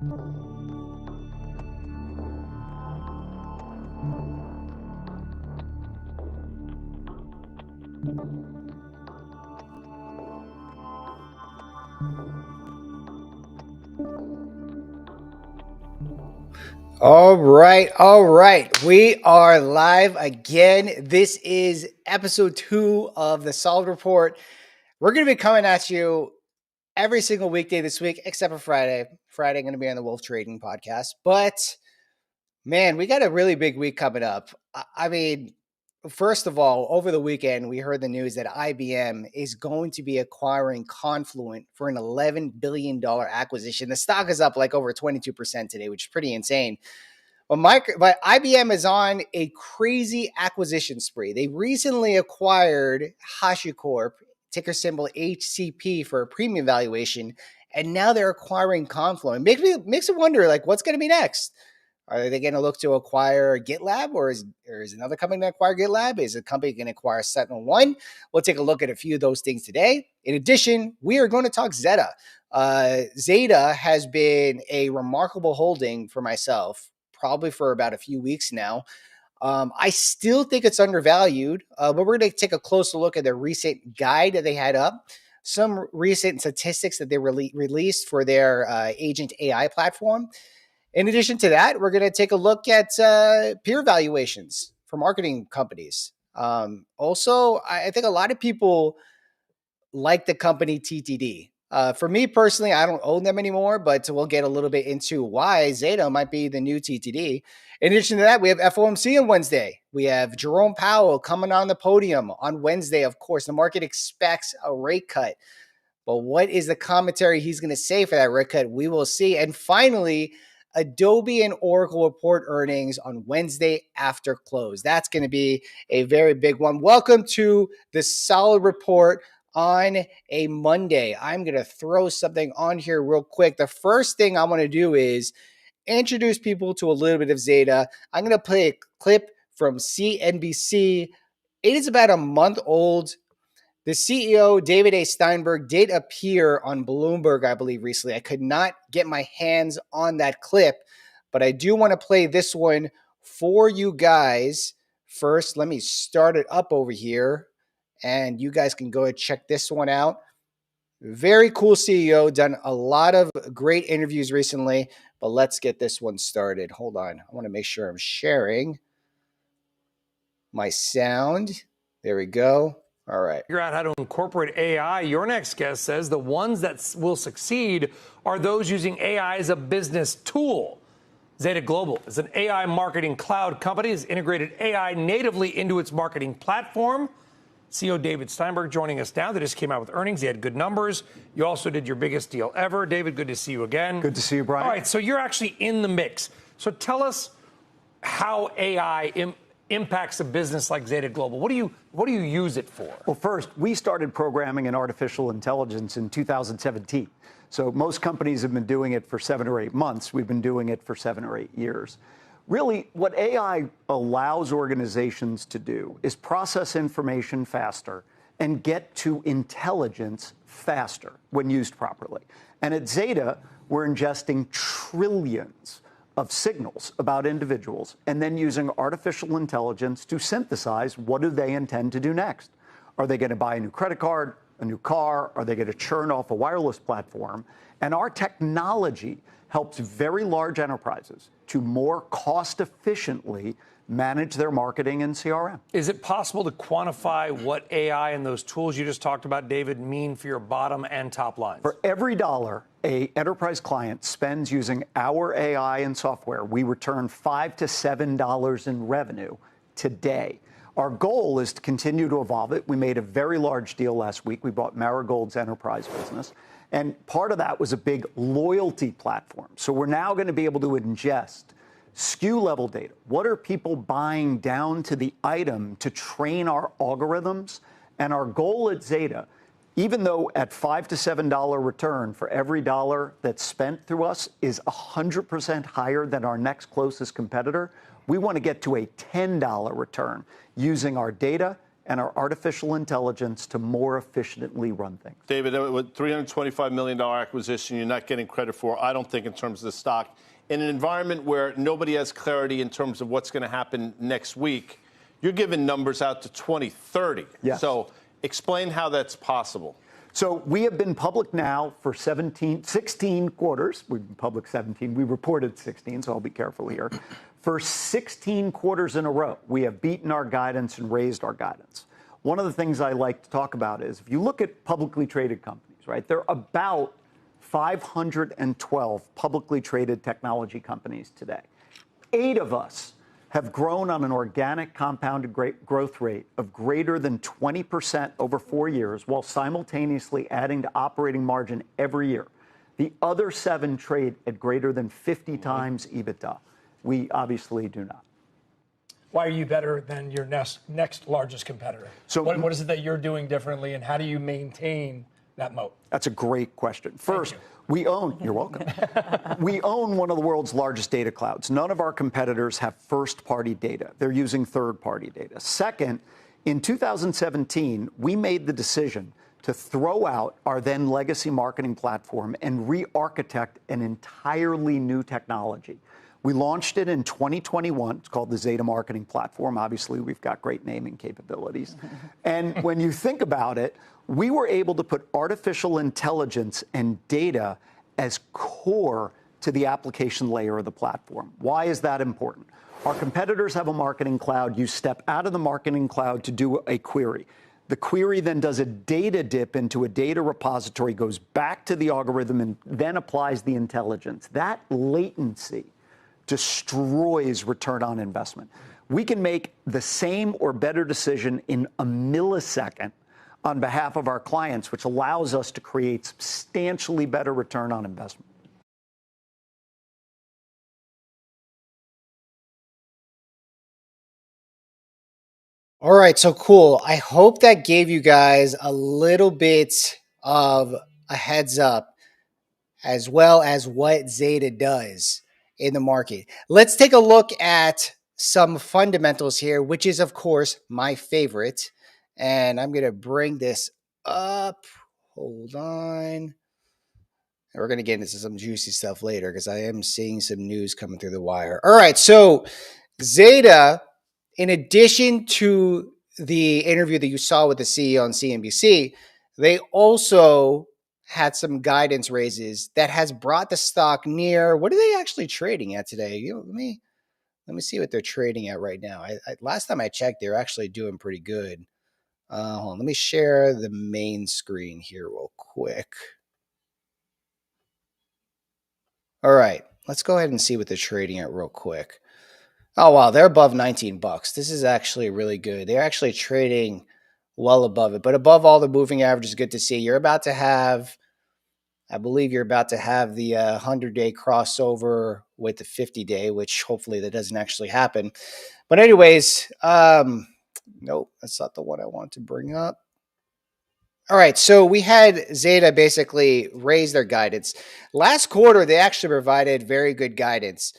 All right. We are live again. This is episode 2 of the Solid Report. We're going to be coming at you every single weekday this week, except for Friday. Friday, I'm going to be on the Wolf Trading podcast. But, man, we got a really big week coming up. I mean, first of all, over the weekend, we heard the news that IBM is going to be acquiring Confluent for an $11 billion acquisition. The stock is up like over 22% today, which is pretty insane. But IBM is on a crazy acquisition spree. They recently acquired HashiCorp, ticker symbol HCP, for a premium valuation, and now they're acquiring Confluent. Makes me wonder, like, what's going to be next? Are they going to look to acquire GitLab, or is another company going to acquire GitLab? Is a company going to acquire SentinelOne? We'll take a look at a few of those things today. In addition, we are going to talk Zeta. Zeta has been a remarkable holding for myself, probably for about a few weeks now. I still think it's undervalued, but we're going to take a closer look at the recent guide that they had up, some recent statistics that they released for their agent AI platform. In addition to that, we're going to take a look at peer valuations for marketing companies. Also, I think a lot of people like the company TTD. For me personally, I don't own them anymore, but we'll get a little bit into why Zeta might be the new TTD. In addition to that, we have FOMC on Wednesday. We have Jerome Powell coming on the podium on Wednesday. Of course, the market expects a rate cut. But what is the commentary he's going to say for that rate cut? We will see. And finally, Adobe and Oracle report earnings on Wednesday after close. That's going to be a very big one. Welcome to the Solid Report on a Monday. I'm going to throw something on here real quick. The first thing I want to do is introduce people to a little bit of Zeta. I'm going to play a clip from CNBC. It is about a month old. The CEO, David A. Steinberg, did appear on Bloomberg, I believe, recently. I could not get my hands on that clip, but I do want to play this one for you guys. First, let me start it up over here, and you guys can go and check this one out. Very cool CEO, done a lot of great interviews recently, but let's get this one started. Hold on. I want to make sure I'm sharing my sound. There we go. All right. Figure out how to incorporate AI. Your next guest says the ones that will succeed are those using AI as a business tool. Zeta Global is an AI marketing cloud company that has integrated AI natively into its marketing platform. CEO David Steinberg joining us now. They just came out with earnings. They had good numbers. You also did your biggest deal ever. David, good to see you again. Good to see you, Brian. All right, so you're actually in the mix. So tell us how AI impacts a business like Zeta Global. What do you use it for? Well, first, we started programming in artificial intelligence in 2017. So most companies have been doing it for 7 or 8 months. We've been doing it for 7 or 8 years. Really, what AI allows organizations to do is process information faster and get to intelligence faster when used properly. And at Zeta, we're ingesting trillions of signals about individuals and then using artificial intelligence to synthesize what do they intend to do next. Are they going to buy a new credit card, a new car? Are they going to churn off a wireless platform? And our technology helps very large enterprises to more cost efficiently manage their marketing and CRM. Is it possible to quantify what AI and those tools you just talked about, David, mean for your bottom and top lines? For every dollar an enterprise client spends using our AI and software, we return $5 to $7 in revenue today. Our goal is to continue to evolve it. We made a very large deal last week. We bought Marigold's enterprise business. And part of that was a big loyalty platform. So we're now going to be able to ingest SKU level data. What are people buying down to the item to train our algorithms? And our goal at Zeta, even though at $5 to $7 return for every dollar that's spent through us is 100% higher than our next closest competitor, we want to get to a $10 return using our data and our artificial intelligence to more efficiently run things. David, with $325 million acquisition, you're not getting credit for, I don't think, in terms of the stock. In an environment where nobody has clarity in terms of what's going to happen next week, you're giving numbers out to 2030. Yes. So explain how that's possible. So we have been public now for 16 quarters. We've been public 17. We reported 16, so I'll be careful here. For 16 quarters in a row, we have beaten our guidance and raised our guidance. One of the things I like to talk about is if you look at publicly traded companies, right, there are about 512 publicly traded technology companies today. 8 of us have grown on an organic compounded growth rate of greater than 20% over 4 years, while simultaneously adding to operating margin every year. The other 7 trade at greater than 50 times EBITDA. We obviously do not. Why are you better than your next largest competitor? So what is it that you're doing differently, and how do you maintain that moat? That's a great question. First, we own, you're welcome. We own one of the world's largest data clouds. None of our competitors have first-party data. They're using third-party data. Second, in 2017, we made the decision to throw out our then legacy marketing platform and re-architect an entirely new technology. We launched it in 2021. It's called the Zeta Marketing Platform. Obviously, we've got great naming capabilities. And when you think about it, we were able to put artificial intelligence and data as core to the application layer of the platform. Why is that important? Our competitors have a marketing cloud. You step out of the marketing cloud to do a query. The query then does a data dip into a data repository, goes back to the algorithm, and then applies the intelligence. That latency destroys return on investment. We can make the same or better decision in a millisecond on behalf of our clients, which allows us to create substantially better return on investment. All right, so cool. I hope that gave you guys a little bit of a heads up, as well as what Zeta does in the market. Let's take a look at some fundamentals here, which is, of course, my favorite. And I'm going to bring this up. Hold on. And we're going to get into some juicy stuff later because I am seeing some news coming through the wire. All right, so Zeta, in addition to the interview that you saw with the CEO on CNBC, they also had some guidance raises that has brought the stock near. What are they actually trading at today? Let me see what they're trading at right now. Last time I checked, they're actually doing pretty good. Hold on, let me share the main screen here real quick. All right, let's go ahead and see what they're trading at real quick. Oh, wow, they're above 19 bucks. This is actually really good. They're actually trading well above it, but above all the moving averages. Good to see. You're about to have, I believe you're about to have the 100-day crossover with the 50-day, which hopefully that doesn't actually happen. But anyways, nope, that's not the one I want to bring up. All right, so we had Zeta basically raise their guidance. Last quarter, they actually provided very good guidance,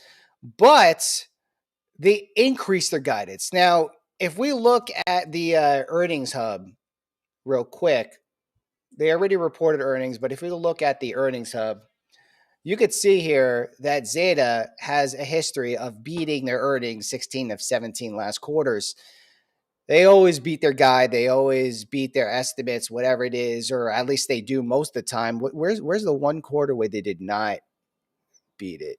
but they increased their guidance. Now, if we look at the earnings hub real quick, they already reported earnings, but if we look at the earnings hub, you could see here that Zeta has a history of beating their earnings 16 of 17 last quarters. They always beat their guide. They always beat their estimates, whatever it is, or at least they do most of the time. Where's the one quarter where they did not beat it?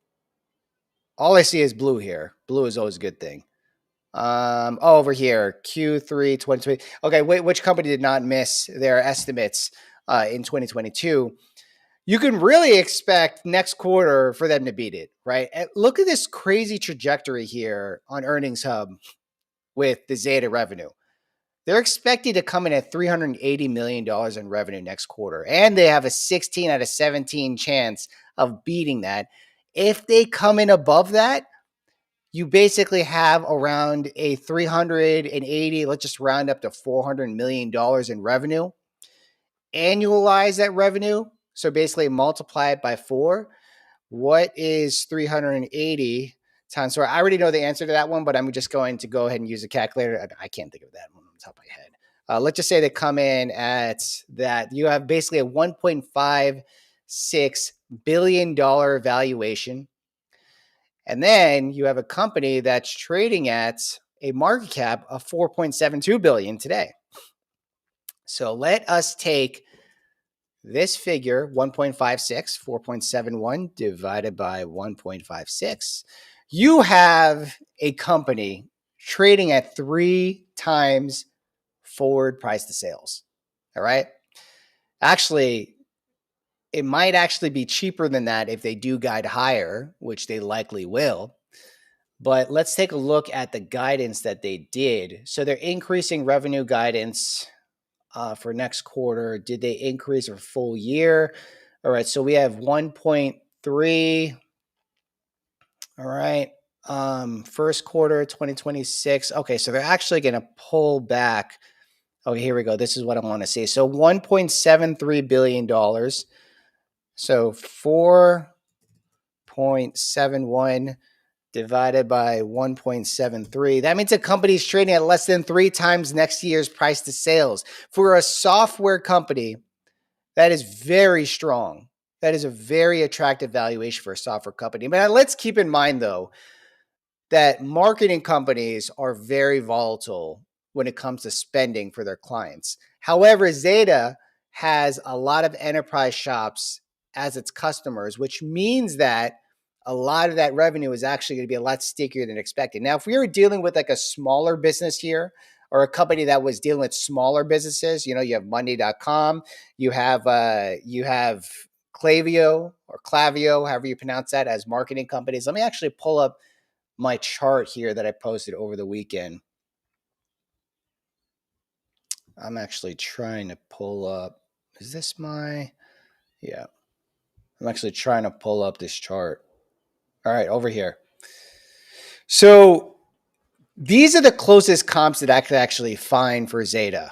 All I see is blue here. Blue is always a good thing. Over here, Q3 2020. Okay, which company did not miss their estimates in 2022? You can really expect next quarter for them to beat it, right? And look at this crazy trajectory here on Earnings Hub with the Zeta revenue. They're expected to come in at $380 million in revenue next quarter, and they have a 16 out of 17 chance of beating that. If they come in above that, you basically have around a 380, let's just round up to $400 million in revenue. Annualize that revenue, so basically multiply it by 4. What is 380 times 4? I already know the answer to that one, but I'm just going to go ahead and use a calculator. I can't think of that one on the top of my head. let's just say they come in at that. You have basically a $1.56 billion valuation. And then you have a company that's trading at a market cap of 4.72 billion today. So let us take this figure, 1.56, 4.71 divided by 1.56. You have a company trading at 3 times forward price to sales. All right. Actually, it might actually be cheaper than that if they do guide higher, which they likely will. But let's take a look at the guidance that they did. So they're increasing revenue guidance for next quarter. Did they increase for full year? All right. So we have 1.3. All right. First quarter 2026. Okay. So they're actually going to pull back. Okay, here we go. This is what I want to see. So $1.73 billion. So 4.71 divided by 1.73. That means a company's trading at less than 3 times next year's price to sales. For a software company, that is very strong. That is a very attractive valuation for a software company. But let's keep in mind, though, that marketing companies are very volatile when it comes to spending for their clients. However, Zeta has a lot of enterprise shops as its customers, which means that a lot of that revenue is actually going to be a lot stickier than expected. Now, if we were dealing with like a smaller business here, or a company that was dealing with smaller businesses, you have Monday.com, you have Clavio or Clavio, however you pronounce that, as marketing companies. Let me actually pull up my chart here that I posted over the weekend. I'm actually trying to pull up. Is this my? Yeah. I'm actually trying to pull up this chart. All right, over here. So these are the closest comps that I could actually find for Zeta.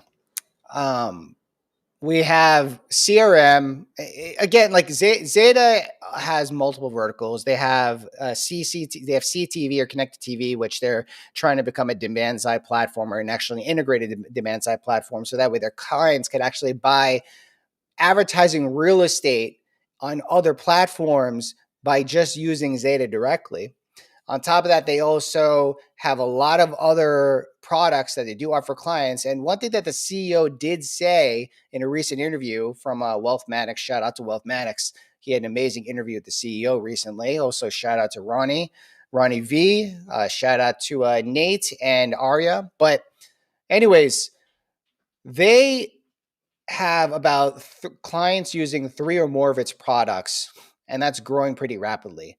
We have CRM. Again, like Zeta has multiple verticals. They have CCT, they have CTV or connected TV, which they're trying to become a demand side platform or an actually integrated demand side platform. So that way their clients can actually buy advertising real estate on other platforms by just using Zeta directly. On top of that, they also have a lot of other products that they do offer clients. And one thing that the CEO did say in a recent interview from Wealth Mannix, shout out to Wealth Mannix. He had an amazing interview with the CEO recently. Also, shout out to Ronnie V. Shout out to Nate and Arya. But anyways, they have about clients using 3 or more of its products, and that's growing pretty rapidly.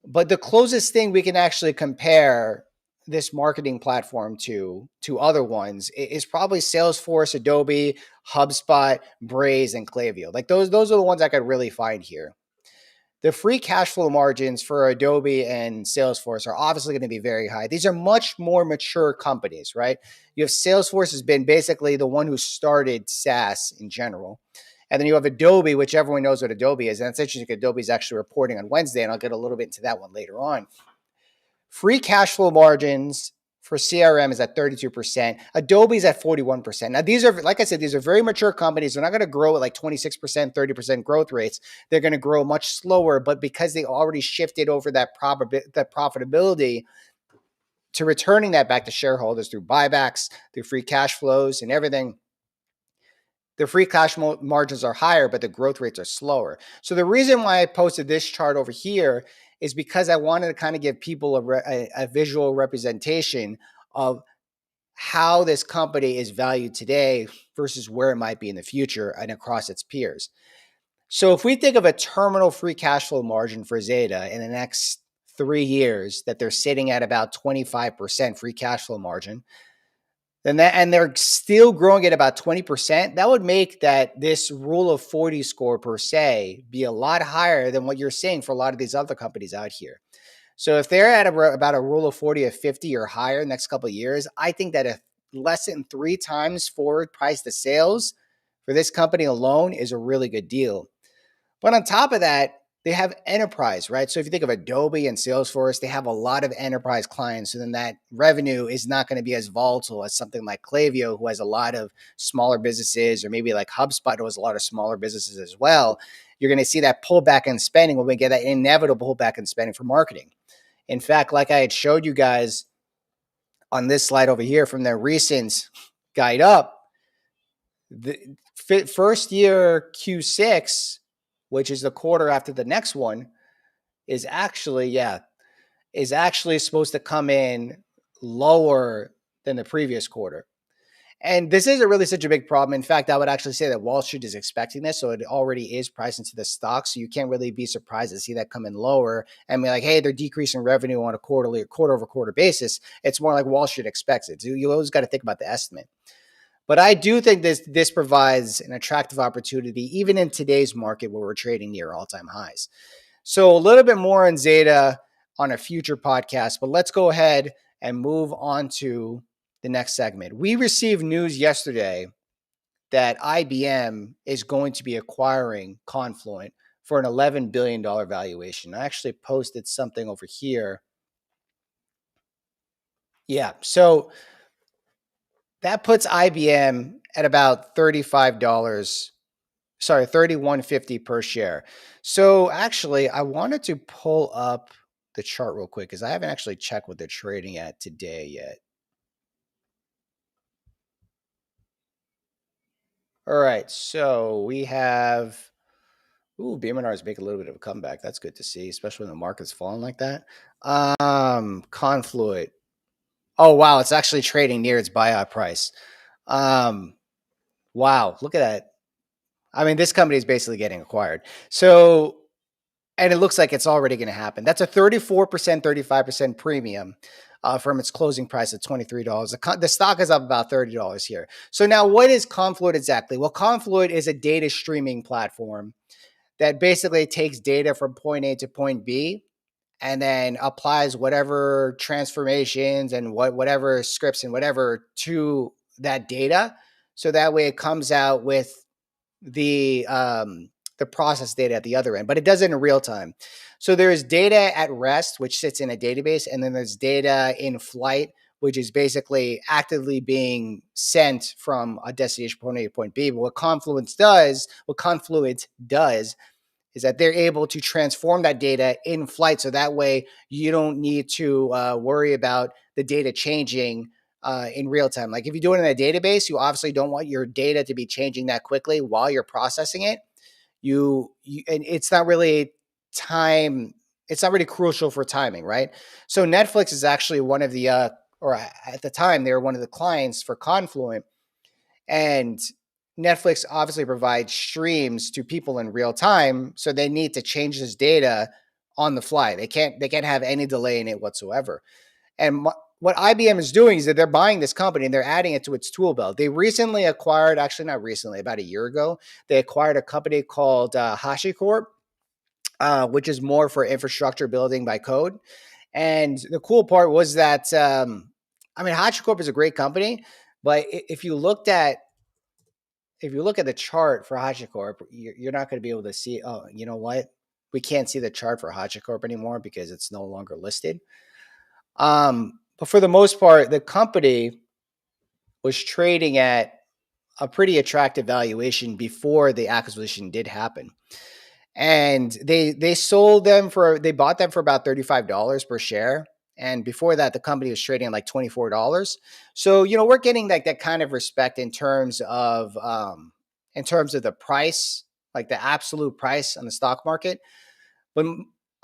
But the closest thing we can actually compare this marketing platform to other ones is probably Salesforce, Adobe, HubSpot, Braze, and Klaviyo. Like those are the ones I could really find here. The free cash flow margins for Adobe and Salesforce are obviously going to be very high. These are much more mature companies, right? You have Salesforce has been basically the one who started SaaS in general. And then you have Adobe, which everyone knows what Adobe is. And it's interesting, Adobe is actually reporting on Wednesday, and I'll get a little bit into that one later on. Free cash flow margins for CRM is at 32%. Adobe's at 41%. Now, these are, like I said, these are very mature companies. They're not going to grow at like 26%, 30% growth rates. They're going to grow much slower, but because they already shifted over that profitability to returning that back to shareholders through buybacks, through free cash flows and everything, the free cash margins are higher, but the growth rates are slower. So the reason why I posted this chart over here is because I wanted to kind of give people a visual representation of how this company is valued today versus where it might be in the future and across its peers. So if we think of a terminal free cash flow margin for Zeta in the next 3 years, that they're sitting at about 25% free cash flow margin, and they're still growing at about 20%, that would make that this rule of 40 score per se be a lot higher than what you're seeing for a lot of these other companies out here. So if they're at about a rule of 40 of 50 or higher in the next couple of years, I think that less than 3 times forward price to sales for this company alone is a really good deal. But on top of that, they have enterprise, right? So if you think of Adobe and Salesforce, they have a lot of enterprise clients. So then that revenue is not going to be as volatile as something like Klaviyo, who has a lot of smaller businesses, or maybe like HubSpot, who has a lot of smaller businesses as well. You're going to see that pullback in spending when we get that inevitable pullback in spending for marketing. In fact, like I had showed you guys on this slide over here from their recent guide up, the first year Q6, which is the quarter after the next one, is actually supposed to come in lower than the previous quarter. And this isn't really such a big problem. In fact, I would actually say that Wall Street is expecting this, so it already is priced into the stock. So you can't really be surprised to see that come in lower and be like, hey, they're decreasing revenue on a quarterly or quarter-over-quarter basis. It's more like Wall Street expects it. So you always got to think about the estimate. But I do think this provides an attractive opportunity, even in today's market where we're trading near all-time highs. So a little bit more on Zeta on a future podcast, but let's go ahead and move on to the next segment. We received news yesterday that IBM is going to be acquiring Confluent for an $11 billion valuation. I actually posted something over here. Yeah, so that puts IBM at about $31.50 per share. So actually, I wanted to pull up the chart real quick because I haven't actually checked what they're trading at today yet. All right, so we have, BMNR is making a little bit of a comeback. That's good to see, especially when the market's falling like that. Confluent. Oh, wow, it's actually trading near its buyout price. Wow, look at that. I mean, this company is basically getting acquired. So, and it looks like it's already going to happen. That's a 34%, 35% premium from its closing price at $23. The stock is up about $30 here. So now what is Confluent exactly? Well, Confluent is a data streaming platform that basically takes data from point A to point B and then applies whatever transformations and whatever scripts and whatever to that data. So that way it comes out with the process data at the other end, but it does it in real time. So there is data at rest, which sits in a database, and then there's data in flight, which is basically actively being sent from a destination point A to point B. But what Confluent does is that they're able to transform that data in flight. So that way you don't need to worry about the data changing in real time. Like if you do it in a database, you obviously don't want your data to be changing that quickly while you're processing it. And it's not really it's not really crucial for timing, right? So Netflix is actually one of the, or at the time, they were one of the clients for Confluent. And Netflix obviously provides streams to people in real time. So they need to change this data on the fly. They can't have any delay in it whatsoever. And what IBM is doing is that they're buying this company and they're adding it to its tool belt. They recently acquired, actually not recently, about a year ago, they acquired a company called HashiCorp, which is more for infrastructure building by code. And the cool part was that, HashiCorp is a great company, but if you look at the chart for HashiCorp, you're not going to be able to see, oh, you know what? We can't see the chart for HashiCorp anymore because it's no longer listed. But for the most part, the company was trading at a pretty attractive valuation before the acquisition did happen. And they bought them for about $35 per share. And before that, the company was trading at like $24. So, we're getting like that kind of respect in terms of the price, like the absolute price on the stock market. But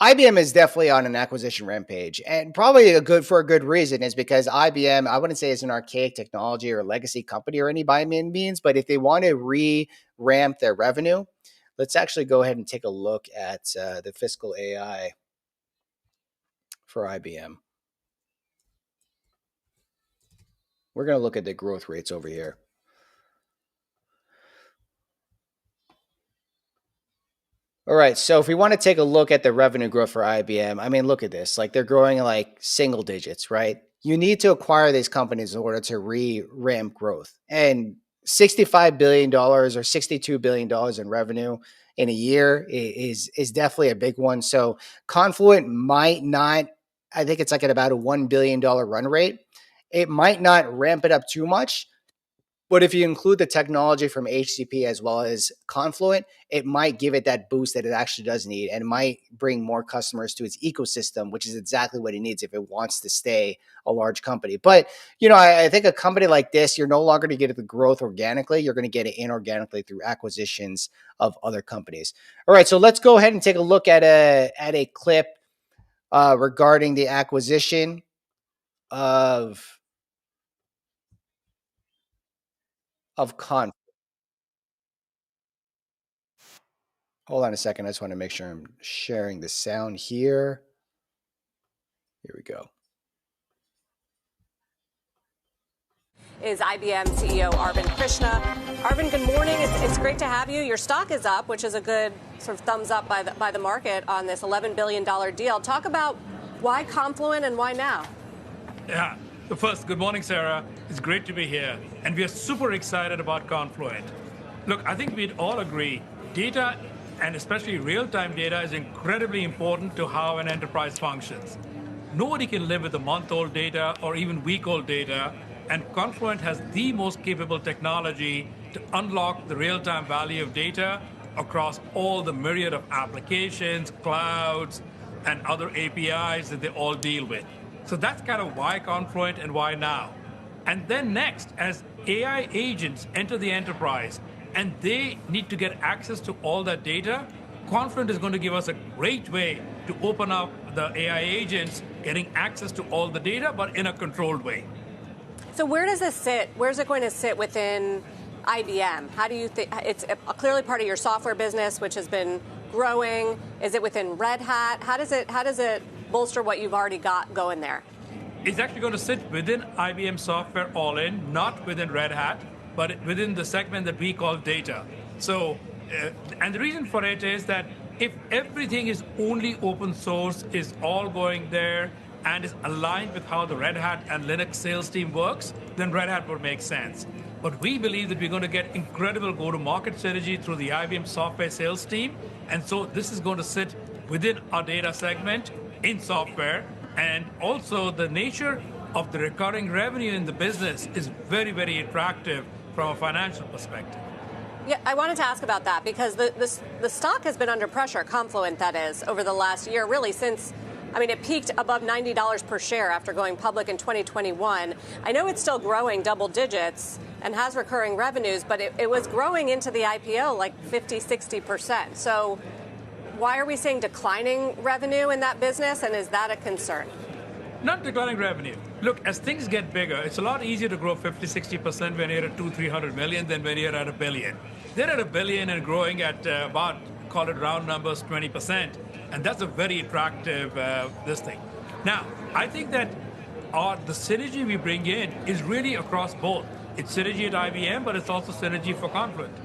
IBM is definitely on an acquisition rampage, and probably for a good reason is because IBM, I wouldn't say is an archaic technology or a legacy company or any by any means, but if they want to re-ramp their revenue, let's actually go ahead and take a look at the fiscal AI for IBM. We're going to look at the growth rates over here. All right, so if we want to take a look at the revenue growth for IBM, look at this. Like they're growing like single digits, right? You need to acquire these companies in order to re-ramp growth. And $65 billion or $62 billion in revenue in a year is definitely a big one. So Confluent might not, I think it's like at about a $1 billion run rate. It might not ramp it up too much, but if you include the technology from HCP as well as Confluent, it might give it that boost that it actually does need, and it might bring more customers to its ecosystem, which is exactly what it needs if it wants to stay a large company. But, I think a company like this, you're no longer going to get the growth organically. You're going to get it inorganically through acquisitions of other companies. All right, so let's go ahead and take a look at a clip regarding the acquisition of Confluent. Hold on a second. I just want to make sure I'm sharing the sound here. Here we go. Is IBM CEO Arvind Krishna. Arvind, good morning. It's great to have you. Your stock is up, which is a good sort of thumbs up by the market on this $11 billion deal. Talk about why Confluent and why now? Yeah. So first, good morning, Sarah. It's great to be here. And we are super excited about Confluent. Look, I think we'd all agree data, and especially real-time data, is incredibly important to how an enterprise functions. Nobody can live with a month-old data or even week-old data, and Confluent has the most capable technology to unlock the real-time value of data across all the myriad of applications, clouds, and other APIs that they all deal with. So that's kind of why Confluent and why now. And then next, as AI agents enter the enterprise and they need to get access to all that data, Confluent is going to give us a great way to open up the AI agents getting access to all the data, but in a controlled way. So where does this sit? Where's it going to sit within IBM? How do you think it's clearly part of your software business, which has been growing? Is it within Red Hat? How does it bolster what you've already got going there? It's actually going to sit within IBM software all in, not within Red Hat, but within the segment that we call data. So, and the reason for it is that if everything is only open source, is all going there, and is aligned with how the Red Hat and Linux sales team works, then Red Hat would make sense. But we believe that we're going to get incredible go-to-market synergy through the IBM software sales team. And so this is going to sit within our data segment in software. And also the nature of the recurring revenue in the business is very, very attractive from a financial perspective. Yeah, I wanted to ask about that because the stock has been under pressure, Confluent that is, over the last year, really since, it peaked above $90 per share after going public in 2021. I know it's still growing double digits and has recurring revenues, but it was growing into the IPO like 50, 60%. So why are we seeing declining revenue in that business, and is that a concern? Not declining revenue. Look, as things get bigger, it's a lot easier to grow 50, 60% when you're at 200-300 million than when you're at $1 billion. They're at $1 billion and growing at about, call it round numbers, 20%. And that's a very attractive this thing. Now, I think that the synergy we bring in is really across both. It's synergy at IBM, but it's also synergy for Confluent.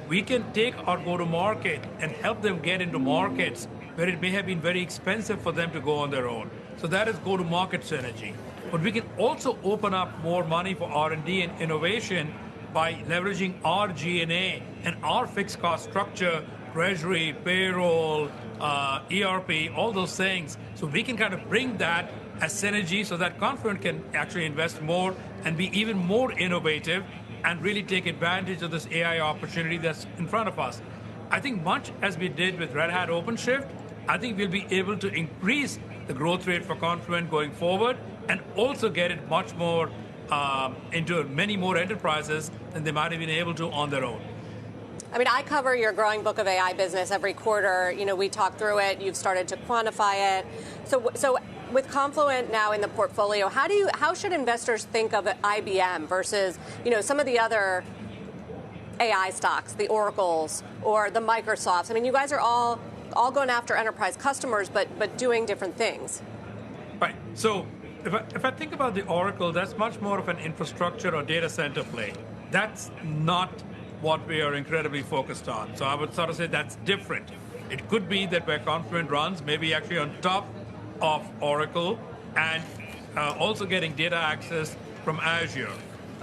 We can take our go-to-market and help them get into markets where it may have been very expensive for them to go on their own. So that is go-to-market synergy. But we can also open up more money for R&D and innovation by leveraging our G&A and our fixed cost structure, treasury, payroll, ERP, all those things. So we can kind of bring that as synergy so that Confluent can actually invest more and be even more innovative and really take advantage of this AI opportunity that's in front of us. I think much as we did with Red Hat OpenShift, I think we'll be able to increase the growth rate for Confluent going forward and also get it much more into many more enterprises than they might have been able to on their own. I cover your growing book of AI business every quarter. We talk through it. You've started to quantify it. So with Confluent now in the portfolio, how should investors think of IBM versus, some of the other AI stocks, the Oracles or the Microsofts? You guys are all going after enterprise customers, but doing different things. Right. So if I think about the Oracle, that's much more of an infrastructure or data center play. That's not what we are incredibly focused on. So I would sort of say that's different. It could be that where Confluent runs, maybe actually on top of Oracle, and also getting data access from Azure.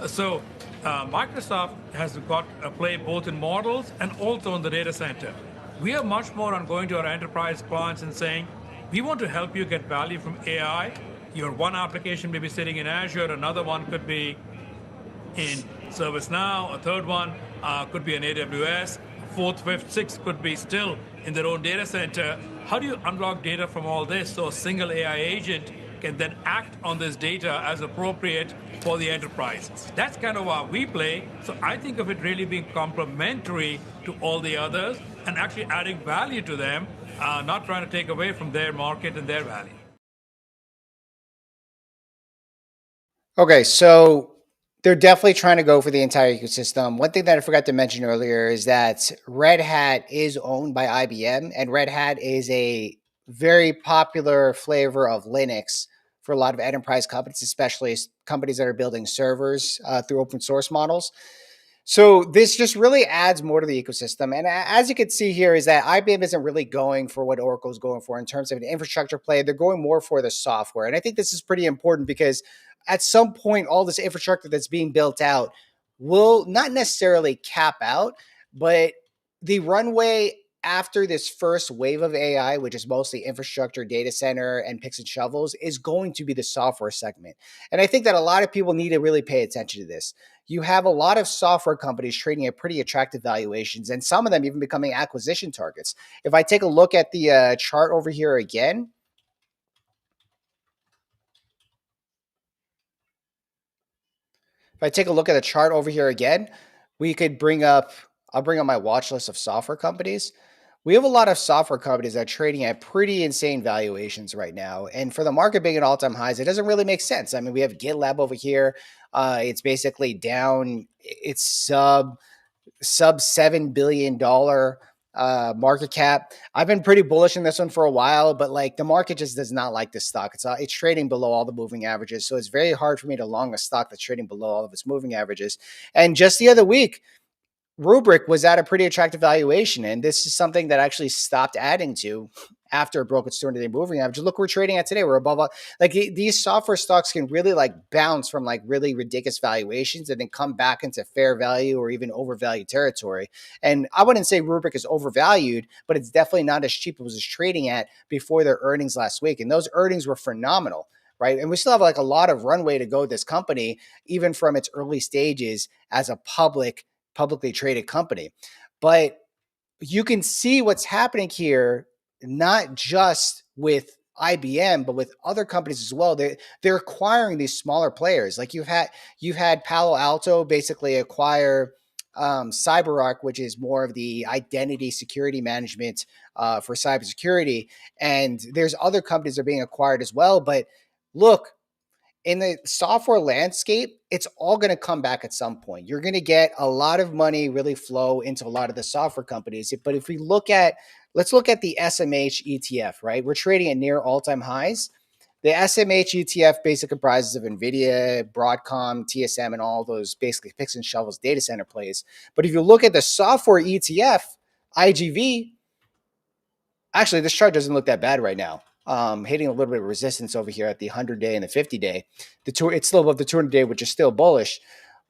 So Microsoft has got a play both in models and also in the data center. We are much more on going to our enterprise clients and saying, we want to help you get value from AI. Your one application may be sitting in Azure, another one could be in ServiceNow, a third one could be in AWS, fourth, fifth, sixth could be still in their own data center. How do you unlock data from all this so a single AI agent can then act on this data as appropriate for the enterprise? That's kind of how we play. So I think of it really being complementary to all the others and actually adding value to them, not trying to take away from their market and their value. Okay, so they're definitely trying to go for the entire ecosystem. One thing that I forgot to mention earlier is that Red Hat is owned by IBM, and Red Hat is a very popular flavor of Linux for a lot of enterprise companies, especially companies that are building servers through open source models. So this just really adds more to the ecosystem. And as you can see here is that IBM isn't really going for what Oracle's going for in terms of an infrastructure play. They're going more for the software. And I think this is pretty important because at some point, all this infrastructure that's being built out will not necessarily cap out, but the runway after this first wave of AI, which is mostly infrastructure, data center, and picks and shovels, is going to be the software segment. And I think that a lot of people need to really pay attention to this. You have a lot of software companies trading at pretty attractive valuations, and some of them even becoming acquisition targets. If I take a look at the chart over here again, we could I'll bring up my watch list of software companies. We have a lot of software companies that are trading at pretty insane valuations right now. And for the market being at all-time highs, it doesn't really make sense. I mean, we have GitLab over here. It's basically down. It's sub $7 billion market cap. I've been pretty bullish in this one for a while, but like the market just does not like this stock. It's trading below all the moving averages, so it's very hard for me to long a stock that's trading below all of its moving averages. And just the other week, Rubrik was at a pretty attractive valuation, and this is something that actually stopped adding to after it broke its 200-day moving average. Look, we're trading at today. We're above like these software stocks can really like bounce from like really ridiculous valuations and then come back into fair value or even overvalued territory. And I wouldn't say Rubrik is overvalued, but it's definitely not as cheap as it was trading at before their earnings last week. And those earnings were phenomenal. Right. And we still have like a lot of runway to go with this company, even from its early stages as a publicly traded company. But you can see what's happening here, not just with IBM, but with other companies as well. They're acquiring these smaller players. Like you've had Palo Alto basically acquire CyberArk, which is more of the identity security management for cybersecurity. And there's other companies that are being acquired as well. But look, in the software landscape, it's all going to come back at some point. You're going to get a lot of money really flow into a lot of the software companies. But if we let's look at the SMH ETF, right? We're trading at near all-time highs. The SMH ETF basically comprises of NVIDIA, Broadcom, TSM, and all those basically picks and shovels data center plays. But if you look at the software ETF, IGV, actually, this chart doesn't look that bad right now. Hitting a little bit of resistance over here at the 100-day and the 50-day. It's still above the 200-day, which is still bullish.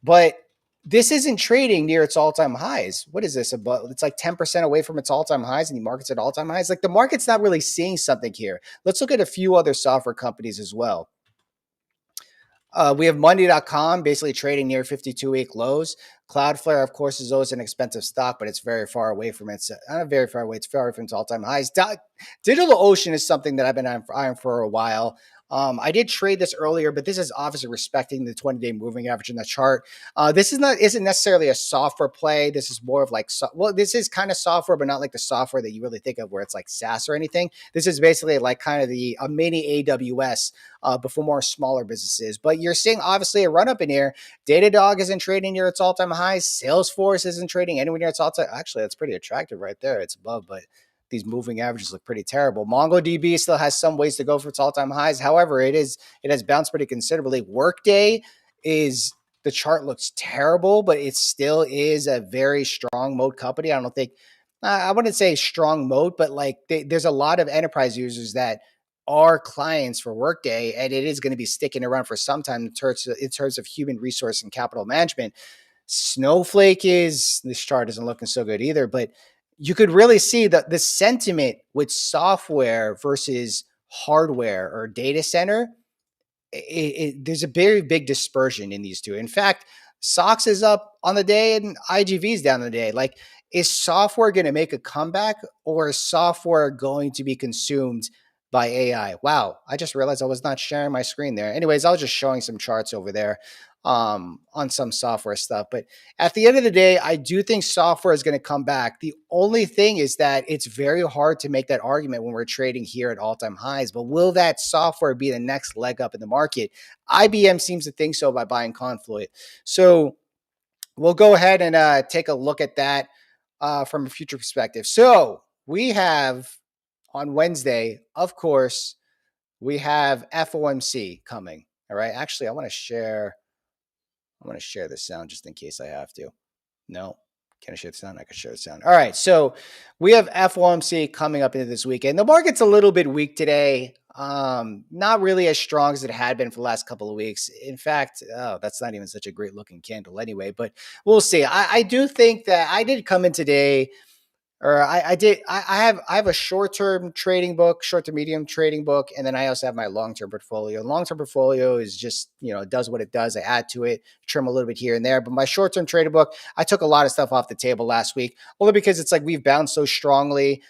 But this isn't trading near its all-time highs. What is this about? It's like 10% away from its all-time highs, and the market's at all-time highs. Like the market's not really seeing something here. Let's look at a few other software companies as well. We have Monday.com basically trading near 52-week lows. Cloudflare, of course, is always an expensive stock, but it's very far away from its, not very far away, it's far away from its all-time highs. DigitalOcean is something that I've been eyeing for a while. I did trade this earlier, but this is obviously respecting the 20-day moving average in the chart. This isn't necessarily a software play. This is more of like, this is kind of software, but not like the software that you really think of where it's like SaaS or anything. This is basically like kind of a mini AWS, but for more smaller businesses. But you're seeing obviously a run up in here. Datadog isn't trading near its all-time highs. Salesforce isn't trading anywhere near its all-time. Actually, that's pretty attractive right there. It's above, but these moving averages look pretty terrible. MongoDB still has some ways to go for its all-time highs. However, it has bounced pretty considerably. Workday the chart looks terrible, but it still is a very strong mode company. I don't think I wouldn't say strong mode, but like there's a lot of enterprise users that are clients for Workday, and it is going to be sticking around for some time in terms of human resource and capital management. Snowflake this chart isn't looking so good either, but you could really see the sentiment with software versus hardware or data center. There's a very big dispersion in these two. In fact, SOX is up on the day and IGV is down on the day. Like, is software going to make a comeback, or is software going to be consumed by AI? Wow, I just realized I was not sharing my screen there. Anyways, I was just showing some charts over there on some software stuff. But at the end of the day, I do think software is going to come back. The only thing is that it's very hard to make that argument when we're trading here at all-time highs. But will that software be the next leg up in the market? IBM seems to think so by buying Confluent. So we'll go ahead and take a look at that from a future perspective. So we have on Wednesday, of course, we have FOMC coming. All right. Actually, I want to share the sound just in case I have to. No. Can I share the sound? I can share the sound. All right. So we have FOMC coming up into this weekend. The market's a little bit weak today. Not really as strong as it had been for the last couple of weeks. In fact, that's not even such a great looking candle anyway, but we'll see. I do think that I did come in today, or I have a short-term trading book, short to medium trading book, and then I also have my long-term portfolio. Long-term portfolio is just, it does what it does. I add to it, trim a little bit here and there. But my short-term trading book, I took a lot of stuff off the table last week, only because it's like we've bounced so strongly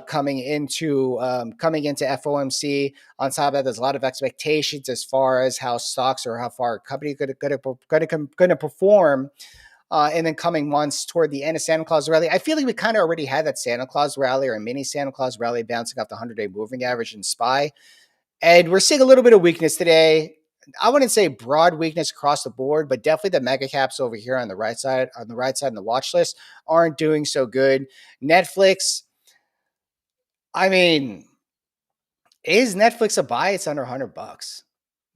coming into FOMC. On top of that, there's a lot of expectations as far as how stocks or how far a company going to perform. And then coming months toward the end of Santa Claus rally. I feel like we kind of already had that Santa Claus rally or a mini Santa Claus rally bouncing off the 100-day moving average in SPY. And we're seeing a little bit of weakness today. I wouldn't say broad weakness across the board, but definitely the mega caps over here on the right side in the watch list aren't doing so good. Netflix, I mean, is Netflix a buy? It's under $100.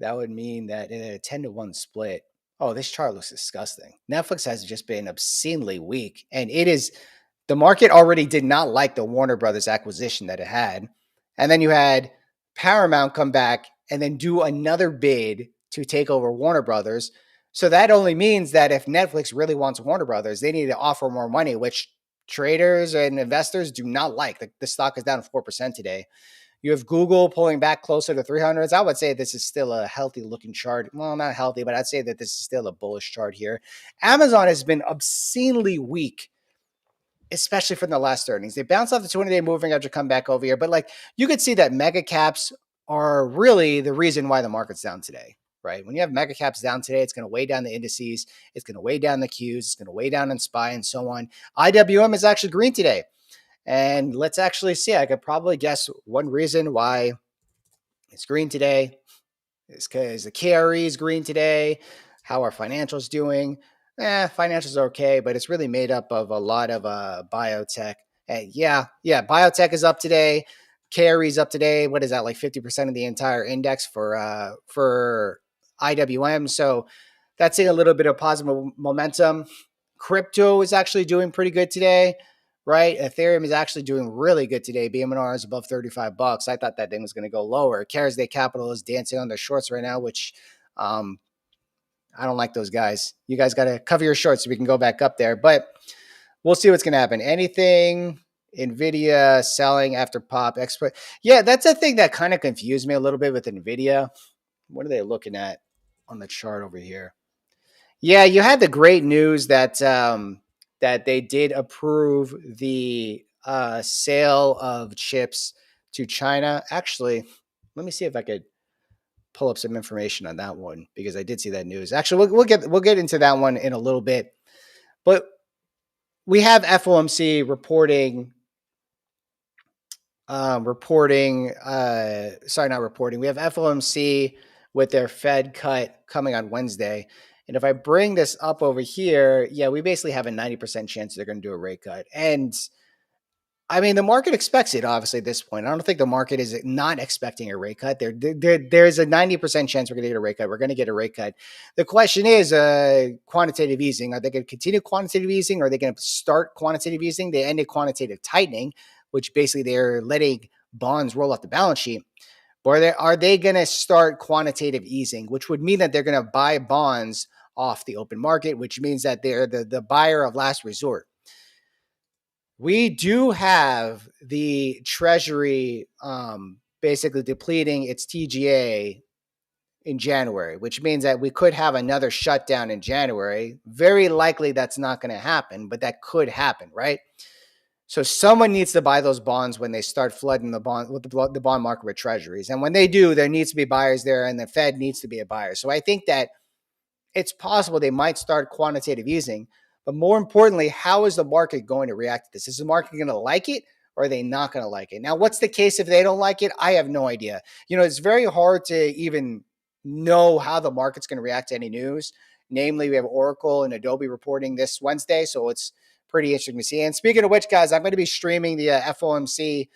That would mean that in a 10-to-1 split, oh, this chart looks disgusting. Netflix has just been obscenely weak. And the market already did not like the Warner Brothers acquisition that it had. And then you had Paramount come back and then do another bid to take over Warner Brothers. So that only means that if Netflix really wants Warner Brothers, they need to offer more money, which traders and investors do not like. The stock is down 4% today. You have Google pulling back closer to 300s. I would say this is still a healthy looking chart. Well, not healthy, but I'd say that this is still a bullish chart here. Amazon has been obscenely weak, especially from the last earnings. They bounced off the 20-day moving average to come back over here. But like, you could see that mega caps are really the reason why the market's down today, right? When you have mega caps down today, it's going to weigh down the indices. It's going to weigh down the Qs. It's going to weigh down in SPY and so on. IWM is actually green today. And let's actually see. I could probably guess one reason why it's green today is because the KRE is green today. How are financials doing? Financials are okay, but it's really made up of a lot of biotech. Biotech is up today. KRE is up today. What is that? Like 50% of the entire index for IWM. So that's in a little bit of positive momentum. Crypto is actually doing pretty good today. Right? Ethereum is actually doing really good today. BMNR is above $35. I thought that thing was going to go lower. Cares Day Capital is dancing on their shorts right now, which I don't like those guys. You guys got to cover your shorts so we can go back up there. But we'll see what's going to happen. Anything NVIDIA selling after pop expert. Yeah, that's a thing that kind of confused me a little bit with NVIDIA. What are they looking at on the chart over here? Yeah, you had the great news that that they did approve the sale of chips to China. Actually, let me see if I could pull up some information on that one because I did see that news. Actually, we'll get into that one in a little bit. But we have FOMC reporting. We have FOMC with their Fed cut coming on Wednesday. And if I bring this up over here, yeah, we basically have a 90% chance they're going to do a rate cut. And I mean, the market expects it, obviously, at this point. I don't think the market is not expecting a rate cut. There's a 90% chance we're going to get a rate cut. We're going to get a rate cut. The question is quantitative easing. Are they going to continue quantitative easing? Or are they going to start quantitative easing? They ended quantitative tightening, which basically they're letting bonds roll off the balance sheet. Or are they going to start quantitative easing, which would mean that they're going to buy bonds off the open market, which means that they're the buyer of last resort. We do have the Treasury basically depleting its TGA in January, which means that we could have another shutdown in January. Very likely that's not going to happen, but that could happen, right? So someone needs to buy those bonds when they start flooding the bond market with treasuries. And when they do, there needs to be buyers there, and the Fed needs to be a buyer. So I think that it's possible they might start quantitative easing. But more importantly, how is the market going to react to this? Is the market going to like it, or are they not going to like it? Now, what's the case if they don't like it? I have no idea. It's very hard to even know how the market's going to react to any news. Namely, we have Oracle and Adobe reporting this Wednesday, so it's pretty interesting to see. And speaking of which, guys, I'm going to be streaming the FOMC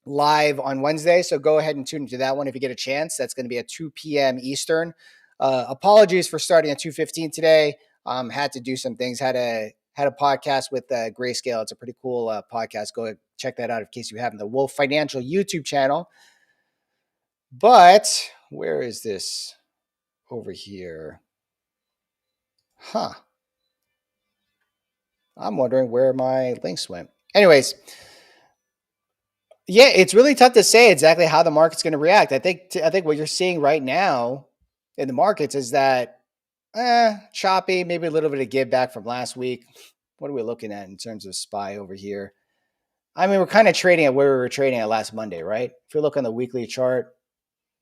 live on Wednesday, so go ahead and tune into that one if you get a chance. That's going to be at 2 p.m. Eastern. Apologies for starting at 2:15 today. Had to do some things. Had a podcast with Grayscale. It's a pretty cool podcast. Go check that out in case you haven't. The Wolf Financial YouTube channel. But where is this? Over here. Huh. I'm wondering where my links went. Anyways, yeah, it's really tough to say exactly how the market's going to react. I think what you're seeing right now in the markets is that choppy, maybe a little bit of give back from last week. What are we looking at in terms of SPY over here? I mean, we're kind of trading at where we were trading at last Monday, right? If you look on the weekly chart,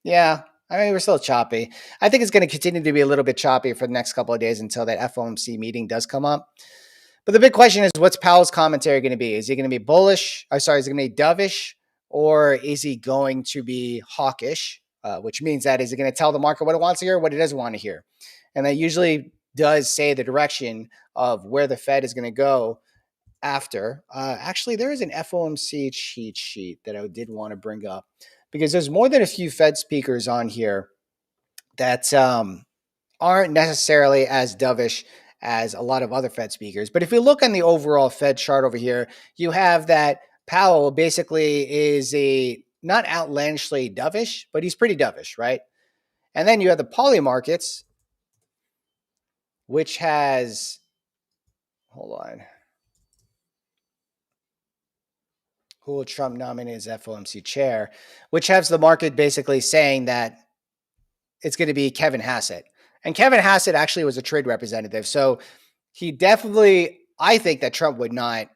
yeah, I mean, we're still choppy. I think it's going to continue to be a little bit choppy for the next couple of days until that FOMC meeting does come up. But the big question is, what's Powell's commentary going to be? Is he going to be bullish? Is he going to be dovish? Or is he going to be hawkish? Which means that is he going to tell the market what it wants to hear, what it doesn't want to hear? And that usually does say the direction of where the Fed is going to go after. Actually, there is an FOMC cheat sheet that I did want to bring up because there's more than a few Fed speakers on here that aren't necessarily as dovish as a lot of other Fed speakers. But if you look on the overall Fed chart over here, you have that Powell basically is not outlandishly dovish, but he's pretty dovish, right? And then you have the poly markets, which has, hold on, who will Trump nominate as FOMC chair, which has the market basically saying that it's going to be Kevin Hassett. And Kevin Hassett actually was a trade representative. So he definitely, I think that Trump would not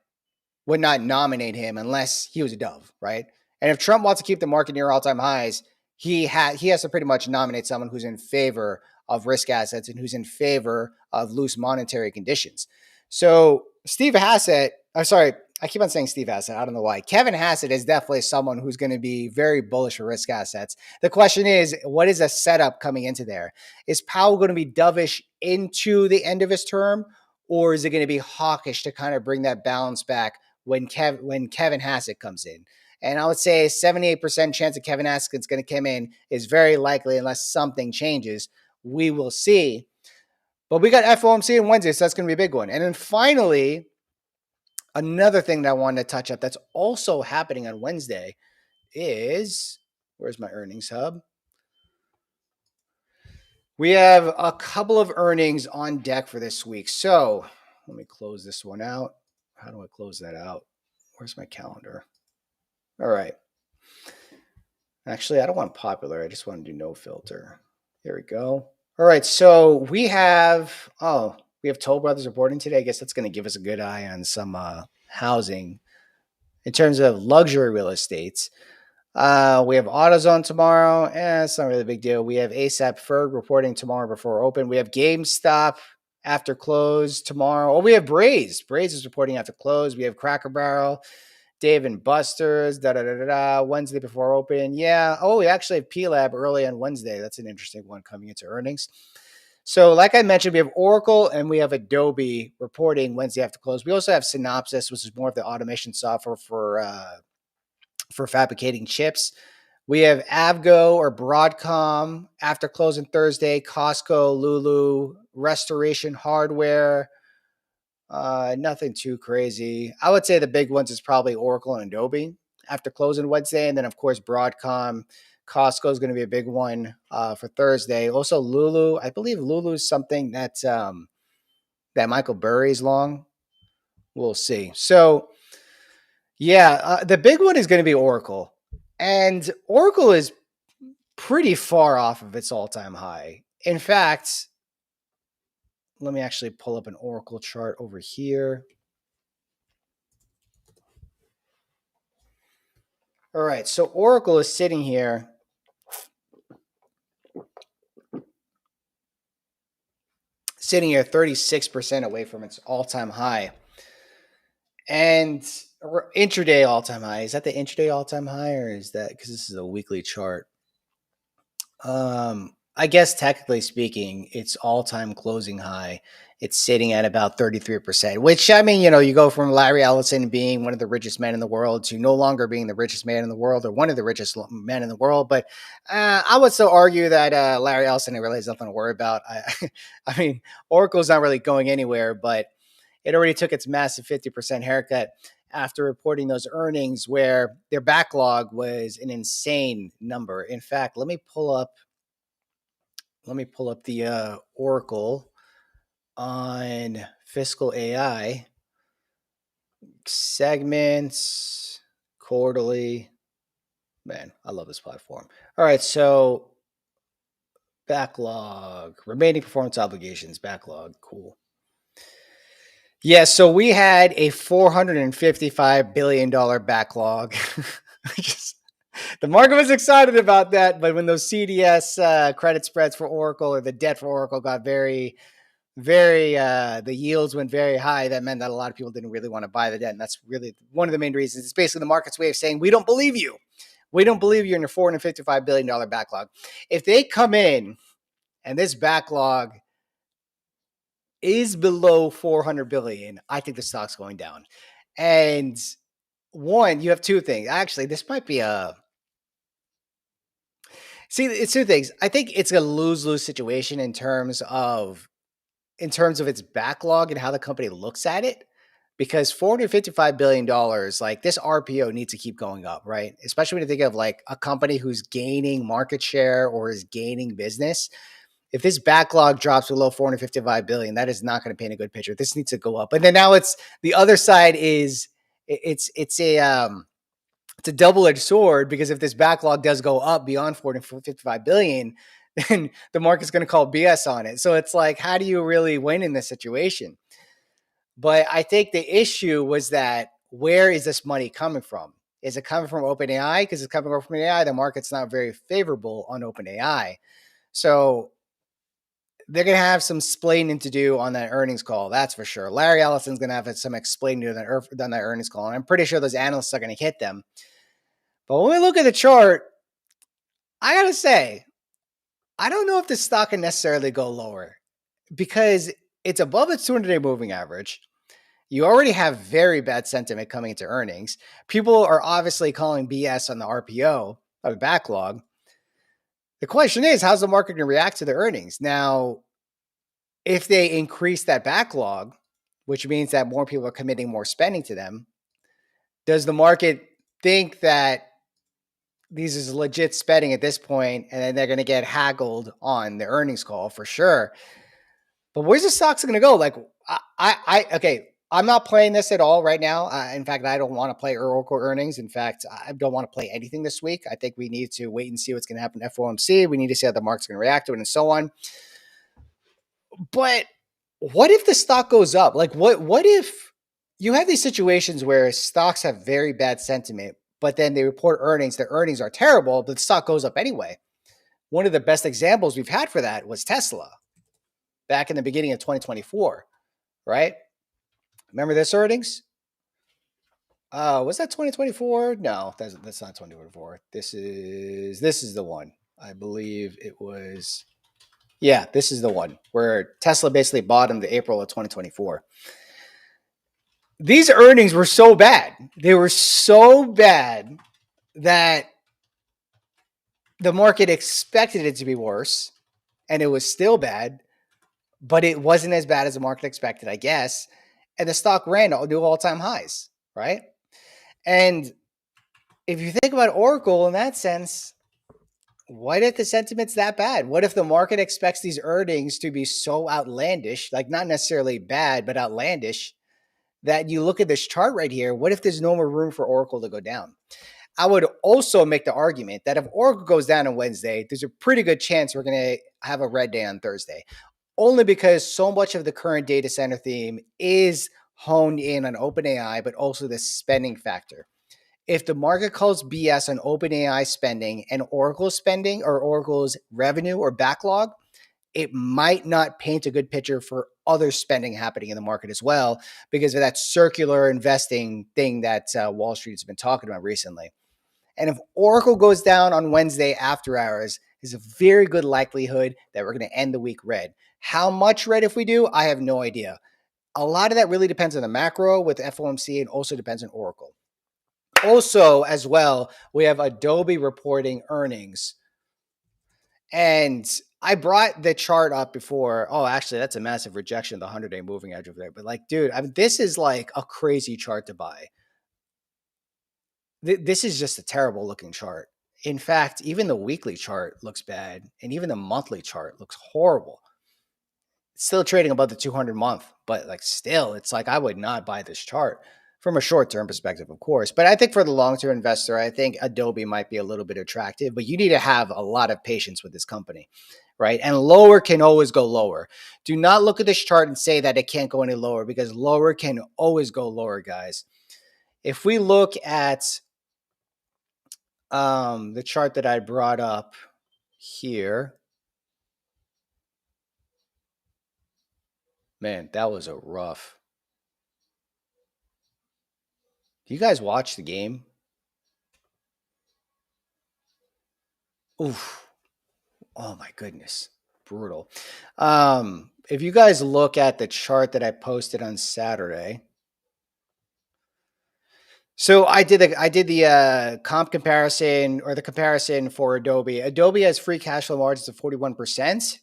nominate him unless he was a dove, right? And if Trump wants to keep the market near all-time highs, he has to pretty much nominate someone who's in favor of risk assets and who's in favor of loose monetary conditions. So Steve Hassett, I keep on saying Steve Hassett. I don't know why. Kevin Hassett is definitely someone who's going to be very bullish for risk assets. The question is, what is a setup coming into there? Is Powell going to be dovish into the end of his term, or is it going to be hawkish to kind of bring that balance back when Kevin Hassett comes in? And I would say 78% chance that Kevin Hassett's going to come in is very likely unless something changes. We will see. But we got FOMC on Wednesday, so that's going to be a big one. And then finally, another thing that I wanted to touch up that's also happening on Wednesday is, where's my earnings hub? We have a couple of earnings on deck for this week. So let me close this one out. How do I close that out? Where's my calendar? All right. Actually, I don't want popular. I just want to do no filter. There we go. All right. So we have Toll Brothers reporting today. I guess that's going to give us a good eye on some housing in terms of luxury real estates. We have AutoZone tomorrow. It's not really a big deal. We have ASAP Ferg reporting tomorrow before open. We have GameStop after close tomorrow. Oh, we have Braze. Braze is reporting after close. We have Cracker Barrel, Dave and Buster's, Wednesday before open. Yeah. Oh, we actually have P-Lab early on Wednesday. That's an interesting one coming into earnings. So like I mentioned, we have Oracle and we have Adobe reporting Wednesday after close. We also have Synopsys, which is more of the automation software for fabricating chips. We have Avgo or Broadcom after closing Thursday, Costco, Lulu, Restoration Hardware. Nothing too crazy. I would say the big ones is probably Oracle and Adobe after closing Wednesday. And then, of course, Broadcom, Costco is going to be a big one for Thursday. Also, Lulu. I believe Lulu is something that Michael Burry's long. We'll see. So, yeah, the big one is going to be Oracle. And Oracle is pretty far off of its all-time high. In fact, let me actually pull up an Oracle chart over here. All right, so Oracle is sitting here. Sitting here 36% away from its all-time high. And intraday all-time high. Is that the intraday all-time high, or is that because this is a weekly chart? I guess technically speaking, it's all-time closing high. It's sitting at about 33%, which, I mean, you go from Larry Ellison being one of the richest men in the world to no longer being the richest man in the world or one of the richest men in the world. But I would still argue that Larry Ellison really has nothing to worry about. I mean, Oracle's not really going anywhere, but it already took its massive 50% haircut after reporting those earnings where their backlog was an insane number. In fact, let me pull up the Oracle on Fiscal AI segments, quarterly. Man, I love this platform. All right, so backlog, remaining performance obligations, backlog, cool. Yeah, so we had a $455 billion backlog. The market was excited about that, but when those CDS credit spreads for Oracle or the debt for Oracle got very, the yields went very high, that meant that a lot of people didn't really want to buy the debt. And that's really one of the main reasons. It's basically the market's way of saying, we don't believe you. We don't believe you in your $455 billion backlog. If they come in and this backlog is below 400 billion, I think the stock's going down. And one, you have two things. Actually, this might be it's two things. I think it's a lose-lose situation in terms of its backlog and how the company looks at it, because $455 billion, like this RPO needs to keep going up, right? Especially when you think of like a company who's gaining market share or is gaining business. If this backlog drops below 455 billion, that is not going to paint a good picture. This needs to go up. And then now it's the other side is it's a double-edged sword, because if this backlog does go up beyond 455 billion, then the market's going to call BS on it. So it's like, how do you really win in this situation? But I think the issue was that, where is this money coming from? Is it coming from OpenAI? Because it's coming from AI, the market's not very favorable on OpenAI. So they're going to have some explaining to do on that earnings call. That's for sure. Larry Ellison's going to have some explaining to do on that earnings call. And I'm pretty sure those analysts are going to hit them. But when we look at the chart, I got to say, I don't know if the stock can necessarily go lower, because it's above its 200-day moving average. You already have very bad sentiment coming into earnings. People are obviously calling BS on the RPO of the backlog. The question is, how's the market going to react to the earnings? Now, if they increase that backlog, which means that more people are committing more spending to them, does the market think that these is legit spending at this point, and then they're going to get haggled on the earnings call for sure? But where's the stocks going to go? Like, okay, I'm not playing this at all right now. In fact, I don't want to play Oracle earnings. In fact, I don't want to play anything this week. I think we need to wait and see what's going to happen to FOMC. We need to see how the market's going to react to it and so on. But what if the stock goes up? Like, what if you have these situations where stocks have very bad sentiment, but then they report earnings, the earnings are terrible, but the stock goes up anyway? One of the best examples we've had for that was Tesla back in the beginning of 2024, right? Remember this earnings? Was that 2024? No, that's not 2024. This is the one. I believe it was. Yeah, this is the one where Tesla basically bottomed in April of 2024. These earnings were so bad. They were so bad that the market expected it to be worse, and it was still bad, but it wasn't as bad as the market expected, I guess. And the stock ran to new all-time highs, right? And if you think about Oracle in that sense, what if the sentiment's that bad? What if the market expects these earnings to be so outlandish, like not necessarily bad, but outlandish, that you look at this chart right here? What if there's no more room for Oracle to go down? I would also make the argument that if Oracle goes down on Wednesday, there's a pretty good chance we're going to have a red day on Thursday, only because so much of the current data center theme is honed in on OpenAI, but also the spending factor. If the market calls BS on OpenAI spending and Oracle spending or Oracle's revenue or backlog, it might not paint a good picture for other spending happening in the market as well, because of that circular investing thing that Wall Street has been talking about recently. And if Oracle goes down on Wednesday after hours, there's a very good likelihood that we're going to end the week red. How much red if we do, I have no idea. A lot of that really depends on the macro with FOMC and also depends on Oracle. Also, as well, we have Adobe reporting earnings. And I brought the chart up before. Oh, actually, that's a massive rejection of the 100-day moving average over there. But like, dude, I mean, this is like a crazy chart to buy. This is just a terrible looking chart. In fact, even the weekly chart looks bad, and even the monthly chart looks horrible. It's still trading above the 200 month, but like still, it's like I would not buy this chart from a short-term perspective, of course. But I think for the long-term investor, I think Adobe might be a little bit attractive, but you need to have a lot of patience with this company, right? And lower can always go lower. Do not look at this chart and say that it can't go any lower, because lower can always go lower, guys. If we look at the chart that I brought up here, man, that was a rough. Do you guys watch the game? Oof. Oh my goodness. Brutal. If you guys look at the chart that I posted on Saturday, so I did the comp comparison, or the comparison for Adobe. Adobe has free cash flow margins of 41%,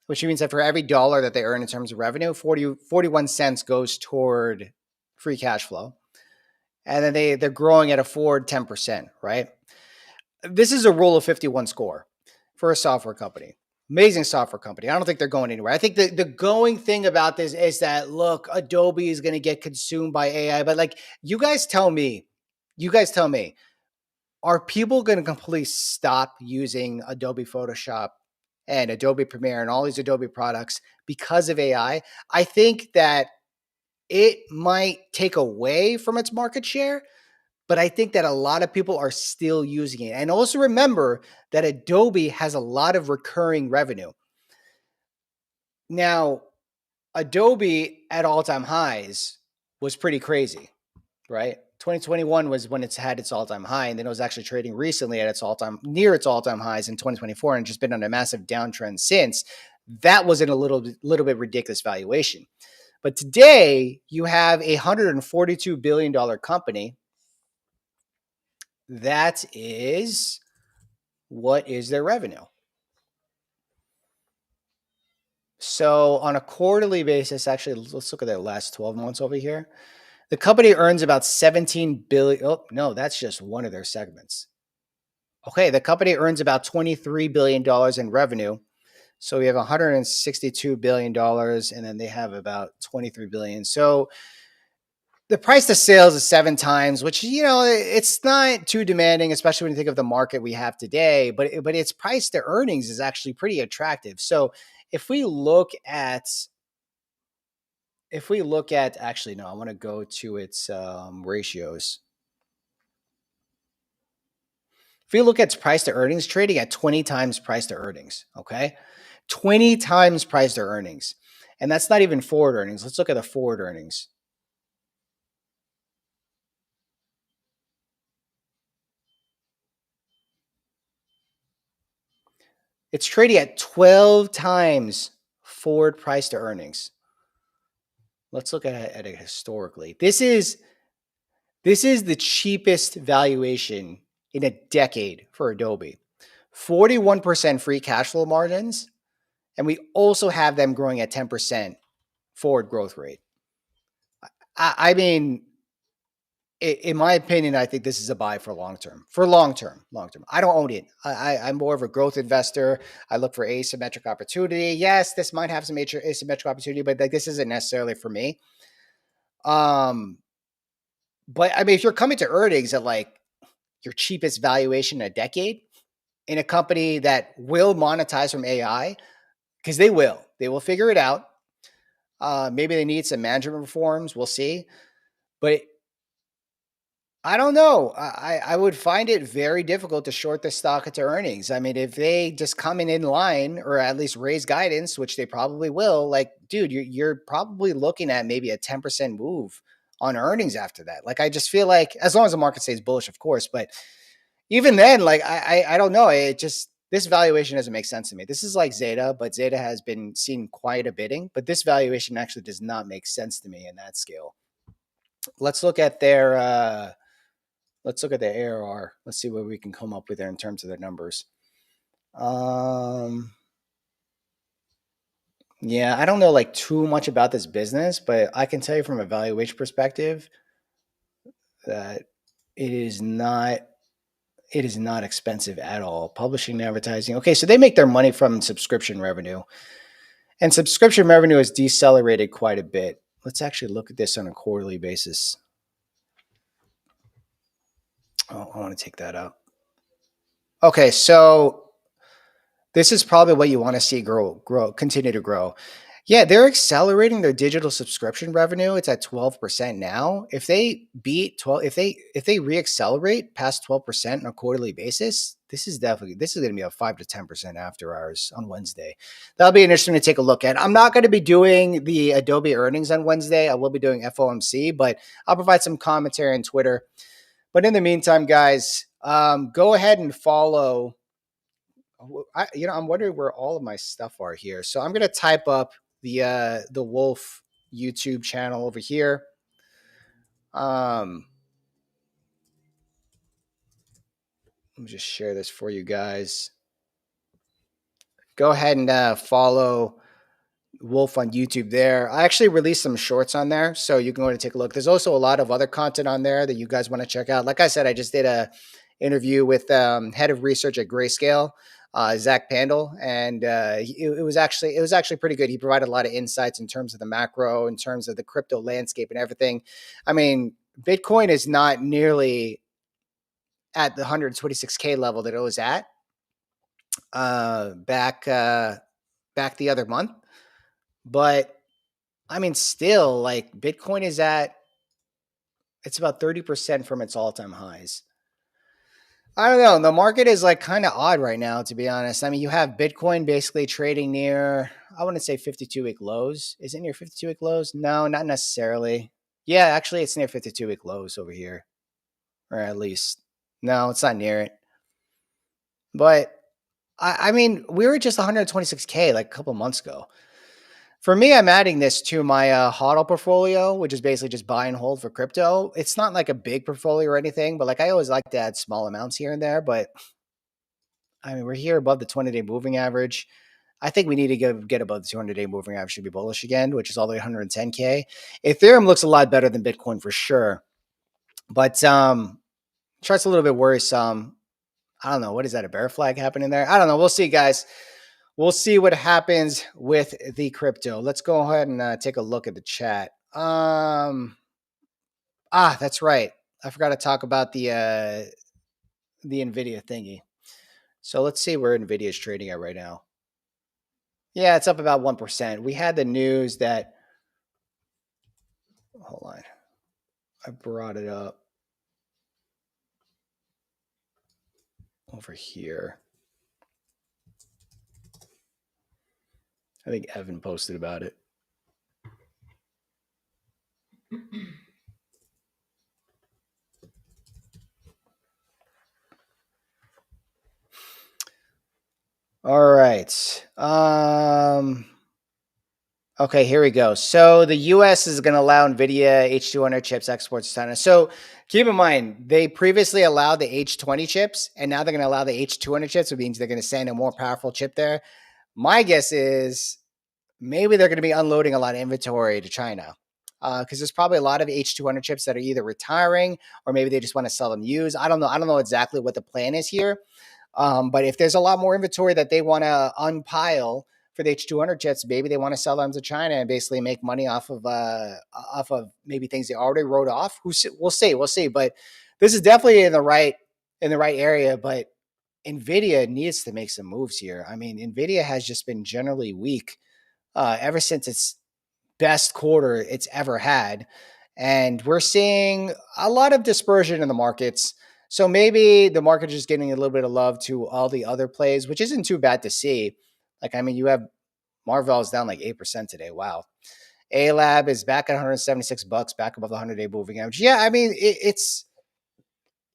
which means that for every dollar that they earn in terms of revenue, 41 cents goes toward free cash flow. And then they're growing at a forward 10%, right? This is a rule of 51 score for a software company. Amazing software company. I don't think they're going anywhere. I think the going thing about this is that, look, Adobe is going to get consumed by AI. But like, you guys tell me, are people going to completely stop using Adobe Photoshop and Adobe Premiere and all these Adobe products because of AI? I think that it might take away from its market share, but I think that a lot of people are still using it. And also remember that Adobe has a lot of recurring revenue. Now, Adobe at all-time highs was pretty crazy, right? 2021 was when it's had its all-time high, and then it was actually trading recently at near its all-time highs in 2024, and just been on a massive downtrend since. That was in a little bit ridiculous valuation. But today, you have a $142 billion company. That is, what is their revenue? So on a quarterly basis, actually, let's look at their last 12 months over here. The company earns about 17 billion. Oh, no, that's just one of their segments. Okay, the company earns about $23 billion in revenue. So we have $162 billion, and then they have about 23 billion. So the price to sales is 7 times, which, it's not too demanding, especially when you think of the market we have today, but its price to earnings is actually pretty attractive. So if we look at, actually, no, I want to go to its ratios. If we look at its price to earnings, trading at 20 times price to earnings, okay? 20 times price to earnings. And that's not even forward earnings. Let's look at the forward earnings. It's trading at 12 times forward price to earnings. Let's look at it historically. This is the cheapest valuation in a decade for Adobe. 41% free cash flow margins, and we also have them growing at 10% forward growth rate. I mean, in my opinion, I think this is a buy for long term. For long term. I don't own it. I'm more of a growth investor. I look for asymmetric opportunity. Yes, this might have some asymmetric opportunity, but like this isn't necessarily for me. But I mean, if you're coming to earnings at like your cheapest valuation in a decade in a company that will monetize from AI, because they will figure it out. Maybe they need some management reforms. We'll see. But I don't know. I would find it very difficult to short the stock into earnings. I mean, if they just come in line or at least raise guidance, which they probably will, like, dude, you're probably looking at maybe a 10% move on earnings after that. Like, I just feel like as long as the market stays bullish, of course, but even then, like, I don't know. It just, this valuation doesn't make sense to me. This is like Zeta, but Zeta has been seeing quite a bidding, but this valuation actually does not make sense to me in that scale. Let's look at their ARR. Let's see what we can come up with there in terms of their numbers. Yeah, I don't know like too much about this business, but I can tell you from a valuation perspective that it is not expensive at all. Publishing and advertising. Okay, so they make their money from subscription revenue. And subscription revenue has decelerated quite a bit. Let's actually look at this on a quarterly basis. Oh, I want to take that out. Okay, so this is probably what you want to see continue to grow. Yeah, they're accelerating their digital subscription revenue. It's at 12% now. If they beat 12, if they reaccelerate past 12% on a quarterly basis, this is going to be a 5 to 10% after hours on Wednesday. That'll be interesting to take a look at. I'm not going to be doing the Adobe earnings on Wednesday. I will be doing FOMC, but I'll provide some commentary on Twitter. But in the meantime, guys, go ahead and follow. I'm wondering where all of my stuff are here. So I'm going to type up the Wolf YouTube channel over here. Let me just share this for you guys. Go ahead and follow Wolf on YouTube there. I actually released some shorts on there, so you can go and take a look. There's also a lot of other content on there that you guys want to check out. Like I said, I just did a interview with head of research at Grayscale, Zach Pandel, and it was actually pretty good. He provided a lot of insights in terms of the macro, in terms of the crypto landscape and everything. I mean, Bitcoin is not nearly at the 126K level that it was at back the other month. But I mean, still, like, Bitcoin is it's about 30% from its all-time highs. I don't know. The market is like kind of odd right now, to be honest. I mean, you have Bitcoin basically trading near, I wouldn't say 52-week lows. Is it near 52-week lows? No, not necessarily. Yeah, actually, it's near 52-week lows over here. Or at least, no, it's not near it. But, I mean, we were just 126K like a couple months ago. For me, I'm adding this to my HODL portfolio, which is basically just buy and hold for crypto. It's not like a big portfolio or anything, but like I always like to add small amounts here and there. But I mean, we're here above the 20-day moving average. I think we need to get above the 200-day moving average to be bullish again, which is all the way 110K. Ethereum looks a lot better than Bitcoin for sure. But chart's a little bit worrisome. I don't know. What is that? A bear flag happening there? I don't know. We'll see, guys. We'll see what happens with the crypto. Let's go ahead and take a look at the chat. That's right. I forgot to talk about the NVIDIA thingy. So let's see where NVIDIA is trading at right now. Yeah, it's up about 1%. We had the news that, hold on. I brought it up over here. I think Evan posted about it. All right. Okay, here we go. So the U.S. is going to allow NVIDIA H200 chips exports to China. So keep in mind, they previously allowed the H20 chips, and now they're going to allow the H200 chips, which means they're going to send a more powerful chip there. My guess is maybe they're going to be unloading a lot of inventory to China. because there's probably a lot of H200 chips that are either retiring or maybe they just want to sell them used. I don't know. I don't know exactly what the plan is here. But if there's a lot more inventory that they want to unpile for the H200 chips, maybe they want to sell them to China and basically make money off of maybe things they already wrote off. We'll see. But this is definitely in the right area. But NVIDIA needs to make some moves here. I mean, NVIDIA has just been generally weak ever since its best quarter it's ever had. And we're seeing a lot of dispersion in the markets. So maybe the market is just getting a little bit of love to all the other plays, which isn't too bad to see. Like, I mean, you have Marvell is down like 8% today. Wow. A-Lab is back at $176, back above the 100-day moving average. Yeah, I mean, it's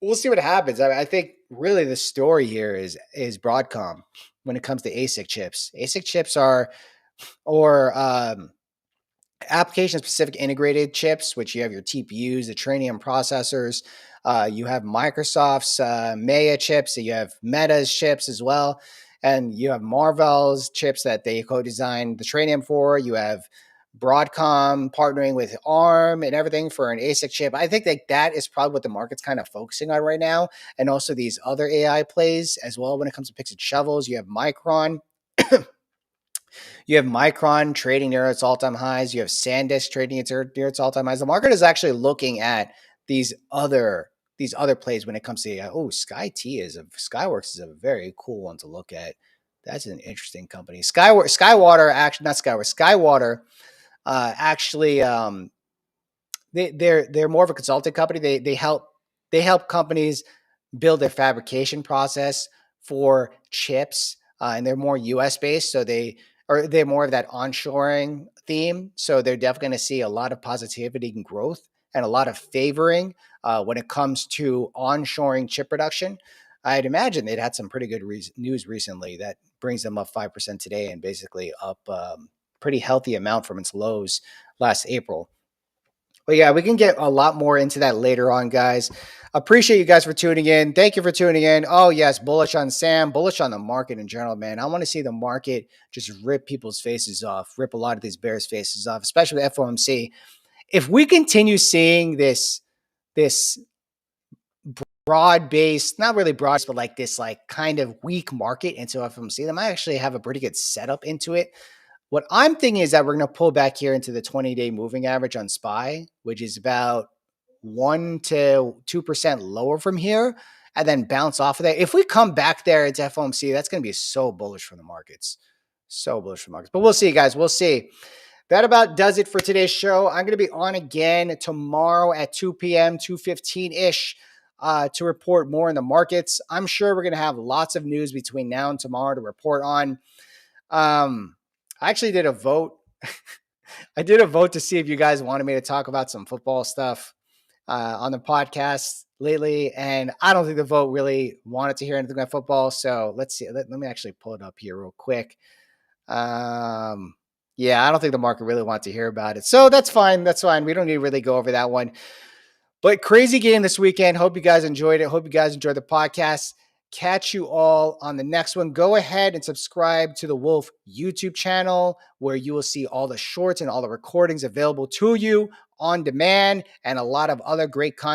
we'll see what happens. I think really the story here is Broadcom when it comes to ASIC chips. ASIC chips are application-specific integrated chips, which you have your TPUs, the Trainium processors. You have Microsoft's Maya chips. So you have Meta's chips as well. And you have Marvell's chips that they co-designed the Trainium for. You have Broadcom partnering with ARM and everything for an ASIC chip. I think that is probably what the market's kind of focusing on right now. And also these other AI plays as well when it comes to picks and shovels. You have Micron. You have Micron trading near its all-time highs. You have SanDisk trading near its all-time highs. The market is actually looking at these other plays when it comes to AI. Oh, Skyworks is a very cool one to look at. That's an interesting company. Skywater actually they're more of a consulting company. They help companies build their fabrication process for chips, and they're more US based. So they're more of that onshoring theme. So they're definitely going to see a lot of positivity and growth and a lot of favoring when it comes to onshoring chip production. I'd imagine they'd had some pretty good news recently that brings them up 5% today and basically up pretty healthy amount from its lows last April. But yeah, we can get a lot more into that later on, guys. Appreciate you guys for tuning in. Thank you for tuning in. Oh, yes, bullish on Sam, bullish on the market in general, man. I want to see the market just rip people's faces off, rip a lot of these bears' faces off, especially with FOMC. If we continue seeing this broad-based, not really broad, but like this like kind of weak market into FOMC, they might actually have a pretty good setup into it. What I'm thinking is that we're going to pull back here into the 20-day moving average on SPY, which is about 1 to 2% lower from here, and then bounce off of that. If we come back there into FOMC, that's going to be so bullish for the markets. So bullish for the markets. But we'll see, guys. We'll see. That about does it for today's show. I'm going to be on again tomorrow at 2 p.m., 2:15-ish. To report more in the markets. I'm sure we're going to have lots of news between now and tomorrow to report on. I actually did a vote. I did a vote to see if you guys wanted me to talk about some football stuff on the podcast lately. And I don't think the vote really wanted to hear anything about football. So let's see. Let me actually pull it up here real quick. Yeah, I don't think the market really wanted to hear about it. So that's fine. That's fine. We don't need to really go over that one. But crazy game this weekend. Hope you guys enjoyed it. Hope you guys enjoyed the podcast. Catch you all on the next one. Go ahead and subscribe to the Wolf YouTube channel where you will see all the shorts and all the recordings available to you on demand and a lot of other great content.